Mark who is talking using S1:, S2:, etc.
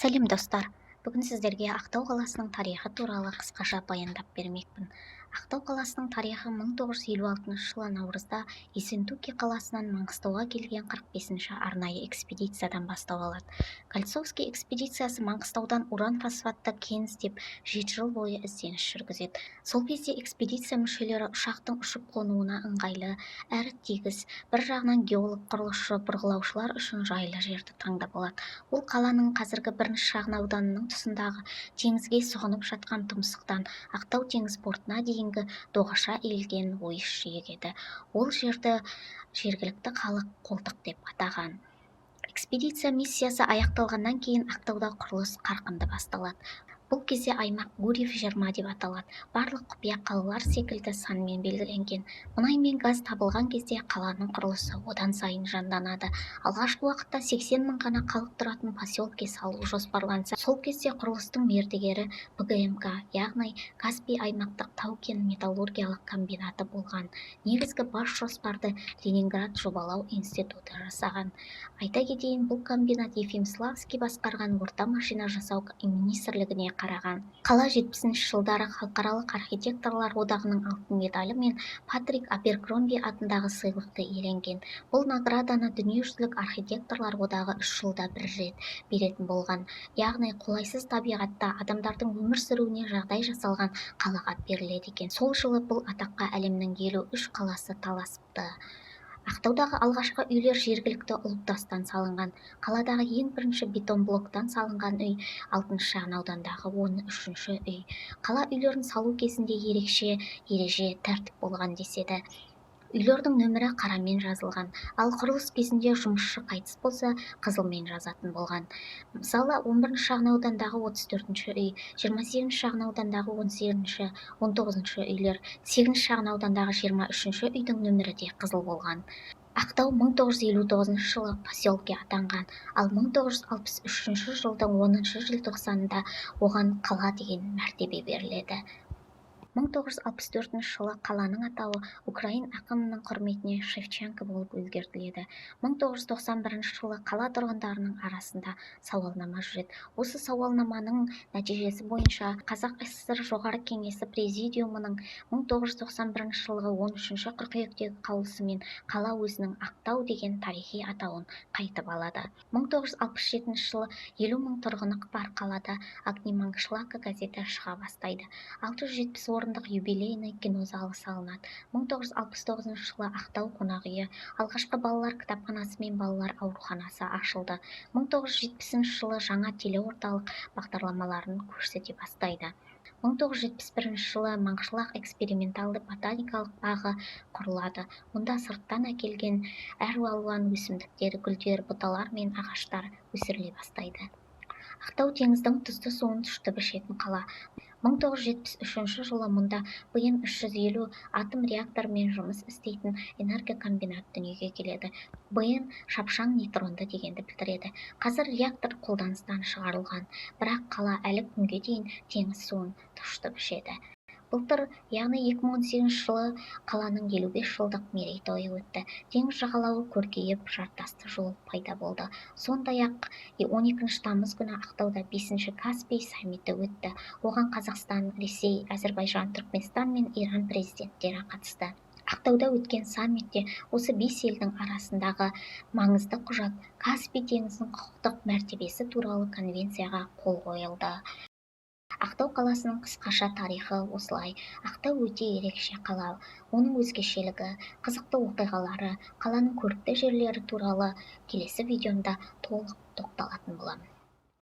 S1: Сәлем достар! Бүгін сіздерге Ақтау қаласының тарихы туралы қысқаша баяндап бермекпін. Ақтау қаласының тарихы 1956 жылы наурызда Ессентуки қаласынан Маңғыстауға келген 45-ші арнайы экспедициядан бастау алады. Кольцовский экспедициясы Маңғыстаудан уран фосфатты кен іздеп 7 жыл бойы ізденіс жүргізеді. Сол кезде экспедиция мүшелері ұшақтың ұшып қонуына ыңғайлы әрі тегіс, бір жағынан геолог, құрылысшы, бұрғылаушылар үшін жайлы жерді таңдап алады. Ол қаланың қазіргі бірінші шағын ауданының тұсындағы теңізге сұғынып жатқан тұмсықтан Ақтау теңіз портына дейінгі доғаша иілген ойыс жиек еді. Ол жерді жергілікті халық қолтық деп атаған. Экспедиция миссиясы аяқталғаннан кейін Ақтауда құрылыс қарқынды басталады. Бұл кезде аймақ Гурьев 20 деп аталады. Барлық құпия қалалар секілді санмен белгіленген. Мұнай мен газ табылған кезде қаланың құрылысы одан сайын жанданады. Алғашқы уақытта 80 мың ғана халық тұратын поселке салу жоспарланса, сол кезде құрылыстың мердігері БГМК, яғни Каспий аймақтық тау-кен металлургиялық комбинаты болған. Негізгі бас жоспарды Ленинград жобалау институты жасаған. Айта кетейін, бұл комбинат Ефим Славский басқарған орта машина жасау министрлігіне қараған. Қала 70-ші жылдары халықаралық архитекторлар одағының алтын медалі мен Патрик Аберкромби атындағы сыйлықты иеленген. Бұл награданы дүниежүзілік архитекторлар одағы 3 жылда бір рет беретін болған. Яғни қолайсыз табиғатта адамдардың өмір сүруіне жағдай жасалған қалаға беріледі екен. Сол жылы бұл атаққа әлемнің 53 қаласы таласыпты. Ақтаудағы алғашқы үйлер жергілікті ұлттастан салынған. Қаладағы ең бірінші бетон блоктан салынған үй 6-шы шағын аудандағы 13-ші үй. Қала үйлерін салу кезінде ерекше ереже тәртіп болған деседі. Үйлердің нөмірі қарамен жазылған, ал құрылыс кезінде жұмысшы қайтыс болса, қызылмен жазатын болған. Мысалы, 11-ші шағын аудандағы 34-ші үй, 28-ші шағын аудандағы 18-ші, 19-ші үйлер, 8-ші шағын аудандағы 23-ші үйдің нөмірі де қызыл болған. Ақтау 1959 жылы поселке атанған, ал 1963 жылдың 10 желтоқсанында оған қала деген мәртебе беріледі. 1964 жылы қаланың атауы Украин ақынының құрметіне Шевченко болып өзгертіледі. 1991 жылы қала тұрғындарының арасында сауалнама жүреді. Осы сауалнаманың нәтижесі бойынша Қазақ ССР жоғары кеңесі президиумының 1991 жылғы 13 қыркүйектегі қаулысымен қала өзінің Ақтау деген тарихи атауын қайтып алады. 1967 жылы 50 мың тұрғыны бар қалада Огнеманшлака газеті шыға бастайды. 670 орындық юбилейный кинозалы салынады. 1969 жылы Ақтау қонақ үйі, алғашқы балалар кітапханасы мен балалар ауруханасы ашылды. 1970 жылы жаңа телеорталық бағдарламаларын көрсете бастайды. 1971 жылы Маңғышлақ эксперименталды ботаникалық бағы құрылады. Мұнда сырттан әкелген әралуан өсімдіктер, гүлдер, бұталар мен ағаштар өсіріле бастайды. Ақтау теңіздің тұзды суын тұшытып ішетін қала. 1973 жылы мұнда бұйын 350 атом реакторымен жұмыс істейтін энергокомбинат дүниеге келеді. Бұйын шапшаң нейтронды дегенді білдіреді. Қазір реактор қолданыстан шығарылған, бірақ қала әлі күнге дейін теңіз суын тұшытып ішеді. Былтыр, яғни 2018 жылы қаланың 55 жылдық мерейтойы өтті. Теңіз жағалауы көркейіп, жартасты жол пайда болды. Сондай-ақ 12 тамыз күні Ақтауда 5-ші Каспий саммиті өтті. Оған Қазақстан, Ресей, Әзербайжан, Түркменстан мен Иран президенттері қатысты. Ақтауда өткен саммитте осы 5 елдің арасындағы маңызды құжат Каспий теңізінің құқықтық мәртебесі туралы конвенцияға қол қойылды. Ақтау қаласының қысқаша тарихы осылай. Ақтау өте ерекше қала. Оның өзгешелігі, қызықты оқиғалары, қаланың көрікті жерлері туралы келесі видеомда толық тоқталатын боламын.